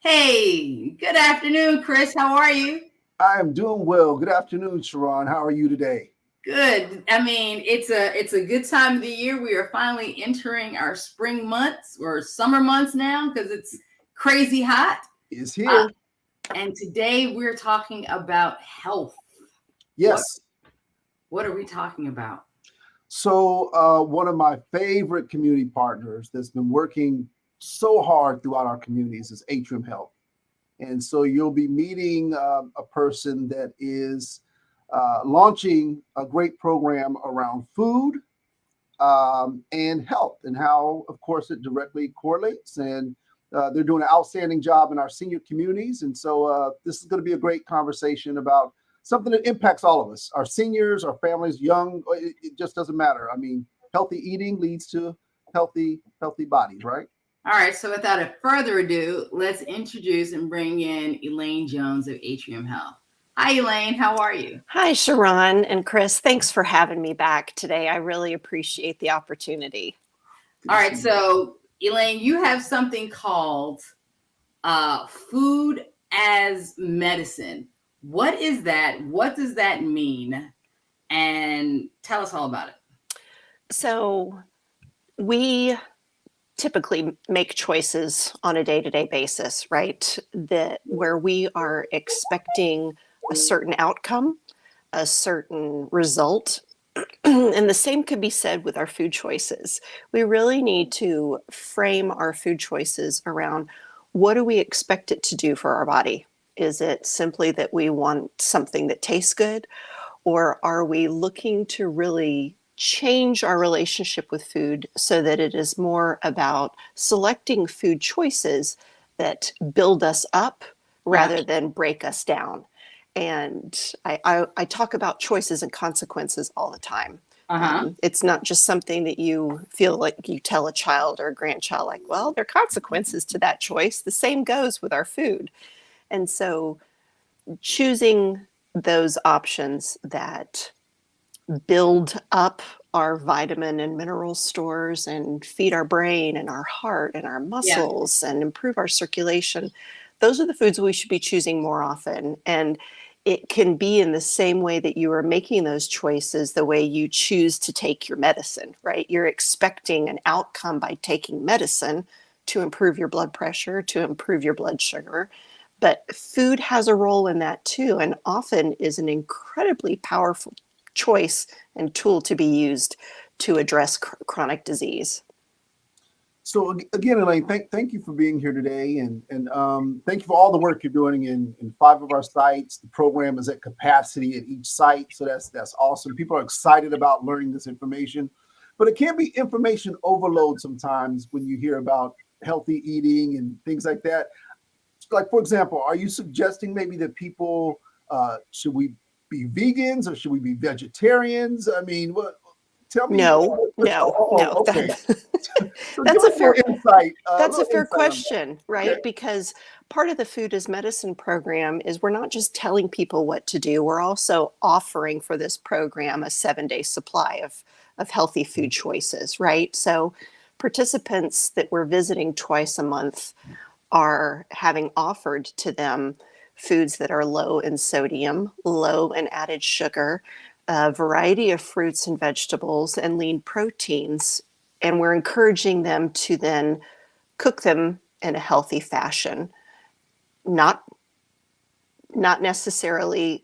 Hey, good afternoon, Chris. How are you? I am doing well. Good afternoon, Sharon. How are you today? Good. I mean, it's a good time of the year. We are finally entering our spring months or summer months now because it's crazy hot. Is Uh, here. and today we're talking about health. What Yes. what are we talking about? One of my favorite community partners that's been working so hard throughout our communities is Atrium Health. And so you'll be meeting a person that is launching a great program around food and health and how, of course, it directly correlates. And they're doing an outstanding job in our senior communities. And so this is going to be a great conversation about something that impacts all of us, our seniors, our families, young. It just doesn't matter. I mean, healthy eating leads to healthy bodies, right? All right, so without a further ado, let's introduce and bring in Elaine Jones of Atrium Health. Hi, Elaine. How are you? Hi, Sharon and Chris. Thanks for having me back today. I really appreciate the opportunity. Good All to right, see you. so Elaine, you have something called food as medicine. What is that? What does that mean? And tell us all about it. So, we typically make choices on a day-to-day basis, right? That where we are expecting a certain outcome, a certain result. And the same could be said with our food choices. We really need to frame our food choices around what do we expect it to do for our body? Is it simply that we want something that tastes good? Or are we looking to really change our relationship with food so that it is more about selecting food choices that build us up Yeah. rather than break us down? And I talk about choices and consequences all the time. Uh huh. It's not just something that you feel like you tell a child or a grandchild, like, well, there are consequences to that choice. The same goes with our food. And so choosing those options that build up our vitamin and mineral stores and feed our brain and our heart and our Yeah. muscles and improve our circulation, those are the foods we should be choosing more often. And it can be in the same way that you are making those choices, the way you choose to take your medicine, right? You're expecting an outcome by taking medicine to improve your blood pressure, to improve your blood sugar. But food has a role in that too, and often is an incredibly powerful choice and tool to be used to address chronic disease. Again, Elaine, thank you for being here today, and thank you for all the work you're doing in five of our sites. The program is at capacity at each site, so that's awesome. People are excited about learning this information, but it can be information overload sometimes when you hear about healthy eating and things like that. Like, for example, are you suggesting maybe that people should we be vegans or should we be vegetarians? I mean, what? Tell me. No, no, no. Okay. So give That's a us a fair a that's a little fair insight on that. question, right? Okay. Because part of the Food as Medicine program is we're not just telling people what to do, we're also offering for this program a 7-day supply of healthy food choices, right? So participants that we're visiting twice a month are having offered to them foods that are low in sodium, low in added sugar, a variety of fruits and vegetables, and lean proteins. And we're encouraging them to then cook them in a healthy fashion, not not necessarily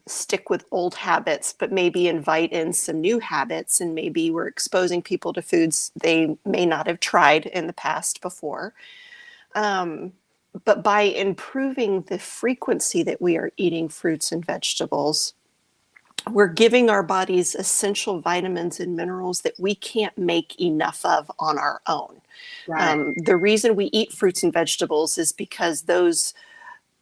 stick with old habits, but maybe invite in some new habits. And maybe we're exposing people to foods they may not have tried in the past before. Um, but by improving the frequency that we are eating fruits and vegetables, we're giving our bodies essential vitamins and minerals that we can't make enough of on our own. Right. The reason we eat fruits and vegetables is because those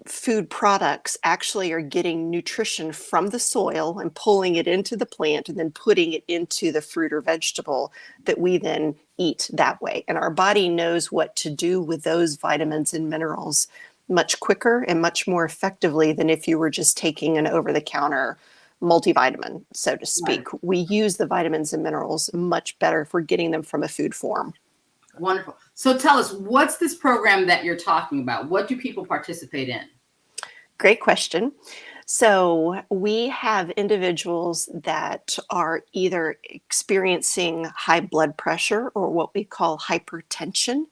food products actually are getting nutrition from the soil and pulling it into the plant and then putting it into the fruit or vegetable that we then eat that way. And our body knows what to do with those vitamins and minerals much quicker and much more effectively than if you were just taking an over-the-counter multivitamin, so to Right. speak. We use the vitamins and minerals much better if we're getting them from a food form. Wonderful. So tell us, what's this program that you're talking about? What do people participate in? Great question. So we have individuals that are either experiencing high blood pressure or what we call hypertension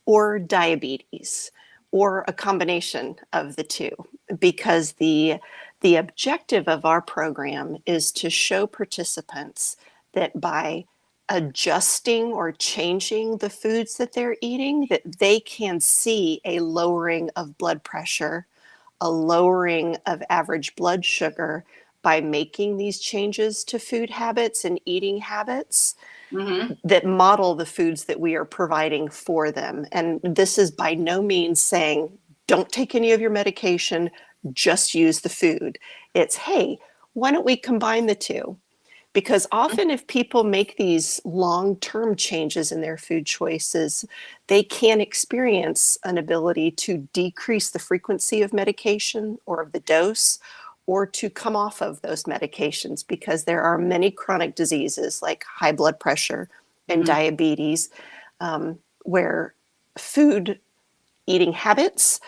or diabetes or a combination of the two, because the objective of our program is to show participants that by adjusting or changing the foods that they're eating, that they can see a lowering of blood pressure, a lowering of average blood sugar by making these changes to food habits and eating habits Mm-hmm. that model the foods that we are providing for them. And this is by no means saying, don't take any of your medication, just use the food. It's, hey, why don't we combine the two? Because often if people make these long-term changes in their food choices, they can experience an ability to decrease the frequency of medication or of the dose, or to come off of those medications, because there are many chronic diseases like high blood pressure and Mm-hmm. diabetes, where food eating habits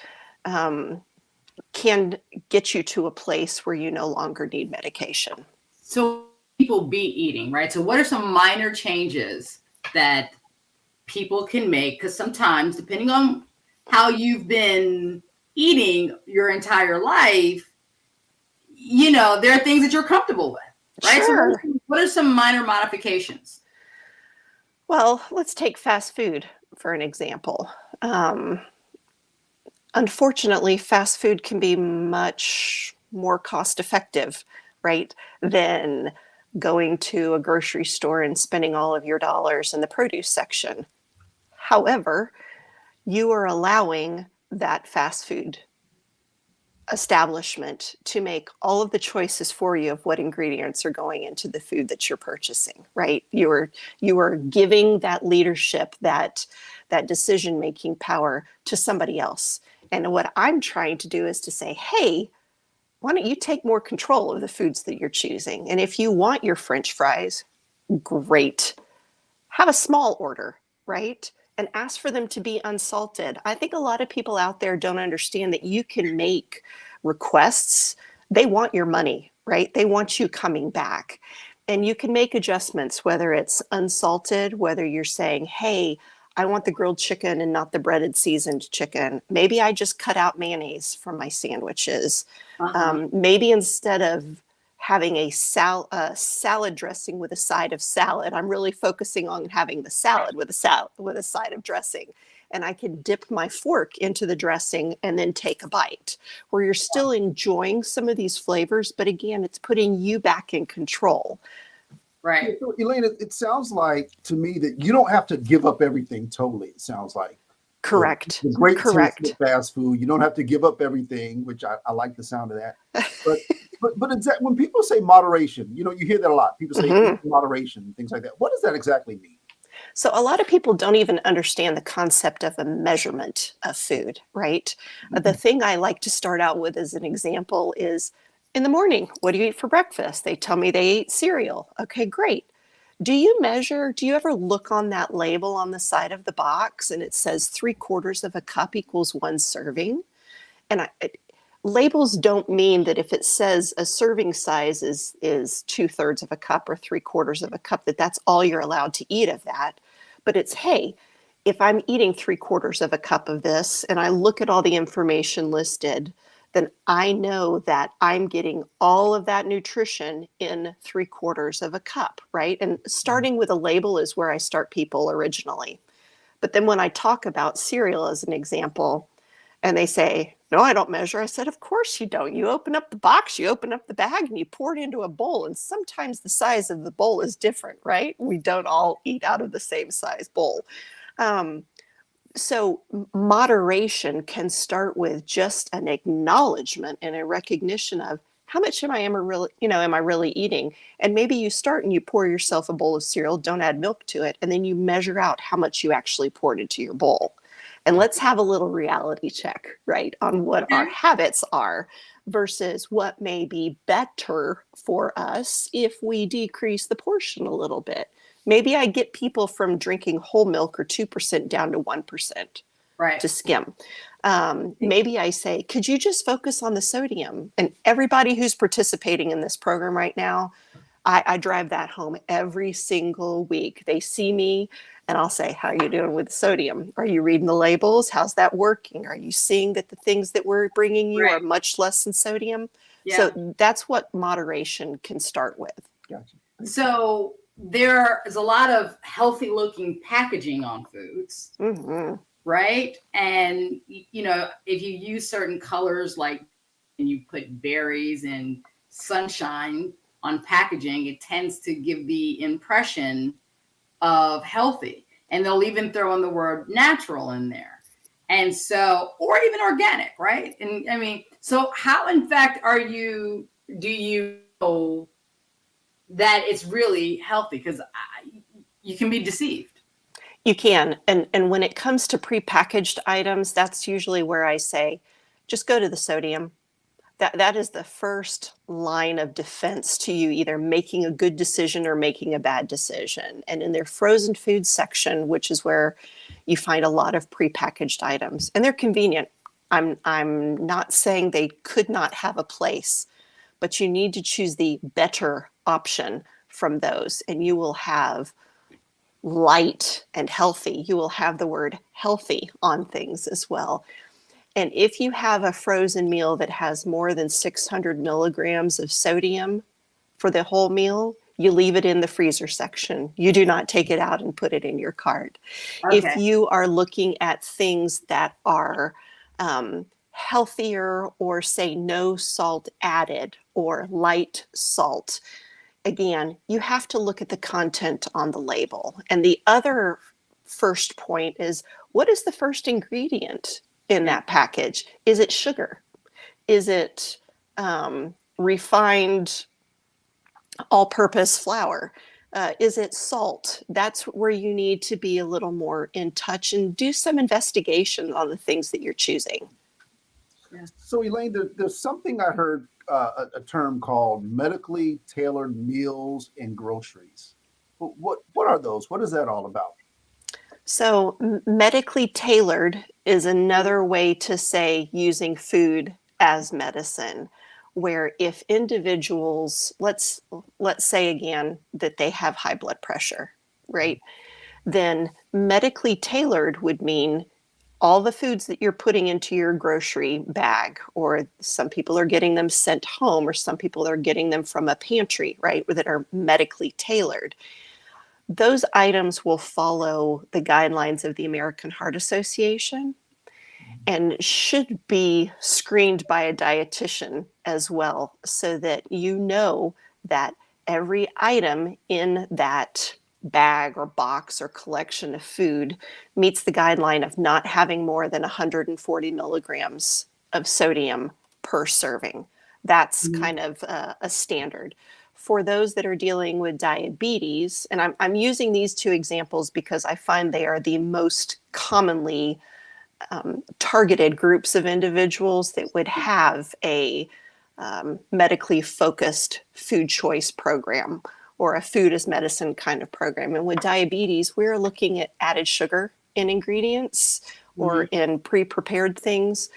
can get you to a place where you no longer need medication. So people be eating, right? So what are some minor changes that people can make? Because sometimes, depending on how you've been eating your entire life, there are things that you're comfortable with, right? So Sure. what are some minor modifications? Well, let's take fast food for an example. Um, Unfortunately, fast food can be much more cost effective, right, than going to a grocery store and spending all of your dollars in the produce section. However, you are allowing that fast food establishment to make all of the choices for you of what ingredients are going into the food that you're purchasing, right? You are giving that leadership, that decision making power to somebody else. And what I'm trying to do is to say, hey, why don't you take more control of the foods that you're choosing? And if you want your French fries, great. Have a small order, right? And ask for them to be unsalted. I think a lot of people out there don't understand that you can make requests. They want your money, right? They want you coming back. And you can make adjustments, whether it's unsalted, whether you're saying, hey, I want the grilled chicken and not the breaded seasoned chicken. Maybe I just cut out mayonnaise from my sandwiches. Uh-huh. Maybe instead of having a salad dressing with a side of salad, I'm really focusing on having the salad with a side of dressing. And I can dip my fork into the dressing and then take a bite, where you're still enjoying some of these flavors, but again, it's putting you back in control. Right. So, Elaine, it sounds like to me that you don't have to give up everything totally. It sounds like Correct. the great taste Correct. of fast food. You don't have to give up everything, which I like the sound of that. But when people say moderation, you hear that a lot. People say Mhm. moderation, things like that. What does that exactly mean? So a lot of people don't even understand the concept of a measurement of food, right? The thing I like to start out with as an example is, in the morning, what do you eat for breakfast? They tell me they ate cereal. Okay, great. Do you ever look on that label on the side of the box and it says 3/4 of a cup equals 1 serving? And labels don't mean that if it says a serving size is 2/3 of a cup or 3/4 of a cup, that's all you're allowed to eat of that. But it's, hey, if I'm eating 3/4 of a cup of this and I look at all the information listed, then I know that I'm getting all of that nutrition in 3/4 of a cup, right? And starting with a label is where I start people originally. But then when I talk about cereal as an example, and they say, no, I don't measure. I said, of course you don't. You open up the box, you open up the bag, and you pour it into a bowl. And sometimes the size of the bowl is different, right? We don't all eat out of the same size bowl. Um, so moderation can start with just an acknowledgement and a recognition of how much am I really eating? And maybe you start and you pour yourself a bowl of cereal, don't add milk to it, and then you measure out how much you actually poured into your bowl. And let's have a little reality check, right, on what our habits are versus what may be better for us if we decrease the portion a little bit. Maybe I get people from drinking whole milk or 2% down to 1% Right. to skim. Maybe I say, could you just focus on the sodium? And everybody who's participating in this program right now, I drive that home every single week. They see me and I'll say, how are you doing with the sodium? Are you reading the labels? How's that working? Are you seeing that the things that we're bringing you Right. are much less in sodium? Yeah. So that's what moderation can start with. Gotcha. So there is a lot of healthy looking packaging on foods, Mm-hmm. right? And, you know, if you use certain colors, like and you put berries and sunshine on packaging, it tends to give the impression of healthy. And they'll even throw in the word natural in there. And so, or even organic, right? And I mean, so how in fact do you know that it's really healthy? Because you can be deceived. You can. And when it comes to prepackaged items, that's usually where I say, just go to the sodium. That is the first line of defense to you either making a good decision or making a bad decision. And in their frozen food section, which is where you find a lot of prepackaged items, and they're convenient. I'm not saying they could not have a place, but you need to choose the better option from those, and you will have light and healthy. You will have the word healthy on things as well. And if you have a frozen meal that has more than 600 milligrams of sodium for the whole meal, you leave it in the freezer section. You do not take it out and put it in your cart. Okay. If you are looking at things that are healthier or say no salt added or light salt, again, you have to look at the content on the label. And the other first point is, what is the first ingredient in that package? Is it sugar? Is it refined all-purpose flour? Is it salt? That's where you need to be a little more in touch and do some investigation on the things that you're choosing. Yeah. So Elaine, there's something I heard a term called medically tailored meals and groceries. What are those? What is that all about? So medically tailored is another way to say using food as medicine, where if individuals, let's say again that they have high blood pressure, right? Then medically tailored would mean all the foods that you're putting into your grocery bag, or some people are getting them sent home, or some people are getting them from a pantry, right, that are medically tailored. Those items will follow the guidelines of the American Heart Association and should be screened by a dietitian as well, so that you know that every item in that bag or box or collection of food meets the guideline of not having more than 140 milligrams of sodium per serving. That's kind of a standard. For those that are dealing with diabetes, and I'm using these two examples because I find they are the most commonly targeted groups of individuals that would have a medically focused food choice program or a food as medicine kind of program. And with diabetes, we're looking at added sugar in ingredients or in pre-prepared things.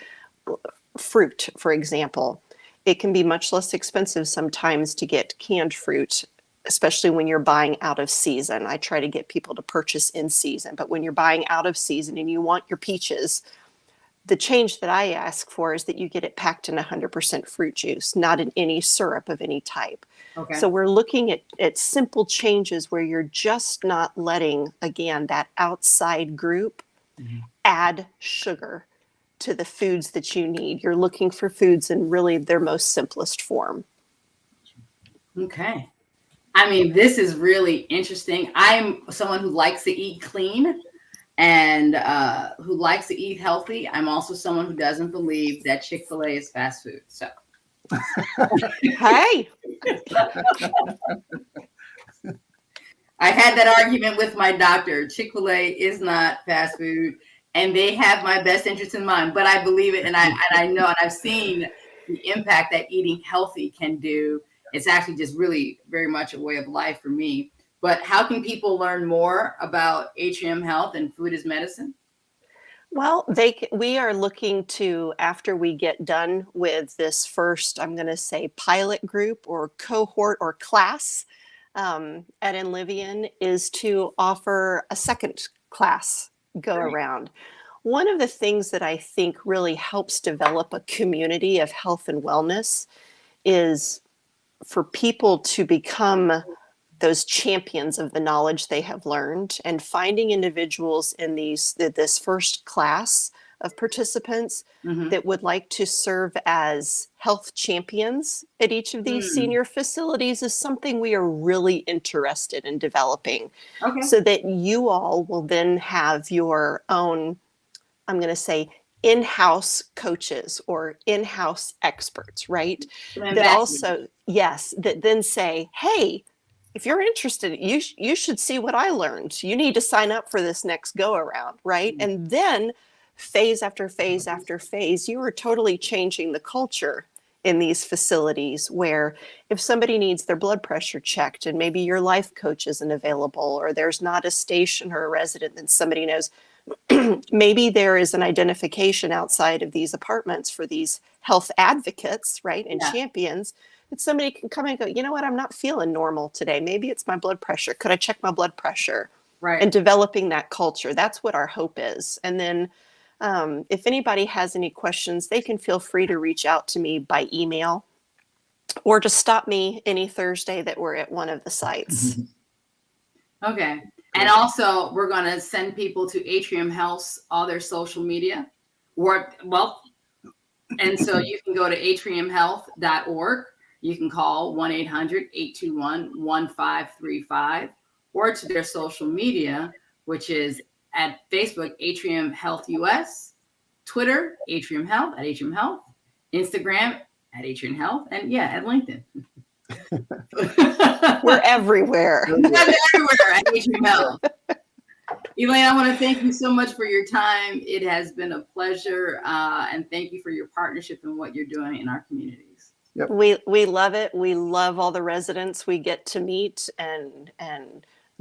Fruit, for example, it can be much less expensive sometimes to get canned fruit, especially when you're buying out of season. I try to get people to purchase in season, but when you're buying out of season and you want your peaches, the change that I ask for is that you get it packed in 100% fruit juice, not in any syrup of any type. Okay. So we're looking at simple changes where you're just not letting, again, that outside group add sugar to the foods that you need. You're looking for foods in really their most simplest form. Okay. I mean, this is really interesting. I'm someone who likes to eat clean and who likes to eat healthy. I'm also someone who doesn't believe that Chick-fil-A is fast food. So, Hey, I had that argument with my doctor. Chick-fil-A is not fast food, and they have my best interest in mind. But I believe it, and I know, and I've seen the impact that eating healthy can do. It's actually just really very much a way of life for me. But how can people learn more about Atrium Health and food as medicine? Well, we are looking to, after we get done with this first, I'm going to say pilot group or cohort or class at Enlivian, is to offer a second class go Great. around. One of the things that I think really helps develop a community of health and wellness is for people to become those champions of the knowledge they have learned, and finding individuals in this first class of participants Mm-hmm. that would like to serve as health champions at each of these senior facilities is something we are really interested in developing, Okay. so that you all will then have your own, I'm going to say, in-house coaches or in-house experts, right? That also, yes, that then say, hey, if you're interested, you should see what I learned. You need to sign up for this next go around, right? Mm-hmm. And then phase after phase after phase, you are totally changing the culture in these facilities, where if somebody needs their blood pressure checked and maybe your life coach isn't available, or there's not a station or a resident that somebody knows, maybe there is an identification outside of these apartments for these health advocates, right, and champions, that somebody can come and go, you know what, I'm not feeling normal today. Maybe it's my blood pressure. Could I check my blood pressure? Right. And developing that culture. That's what our hope is. And then if anybody has any questions, they can feel free to reach out to me by email, or to stop me any Thursday that we're at one of the sites. Okay. And also, we're going to send people to Atrium Health's all their social media. And so you can go to atriumhealth.org. You can call 1-800-821-1535, or to their social media, which is at Facebook, Atrium Health US, Twitter, Atrium Health, at Atrium Health, Instagram, at Atrium Health, and at LinkedIn. We're everywhere. Everywhere at Atrium Health. Elaine, I want to thank you so much for your time. It has been a pleasure, and thank you for your partnership and what you're doing in our communities. Yep. We love it. We love all the residents we get to meet and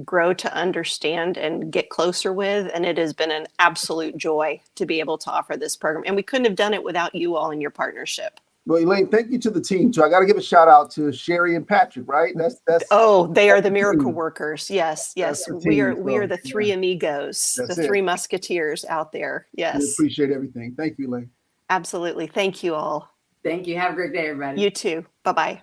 grow to understand and get closer with. And it has been an absolute joy to be able to offer this program. And we couldn't have done it without you all in your partnership. Well, Elaine, thank you to the team too. I got to give a shout out to Sherry and Patrick, right? That's Oh, they are the miracle workers. Yes, yes. the We team, are the three amigos, That's the three musketeers out there. We Yes. appreciate everything. Thank you, Elaine. Absolutely. Thank you all. Thank you. Have a great day, everybody. You too. Bye-bye.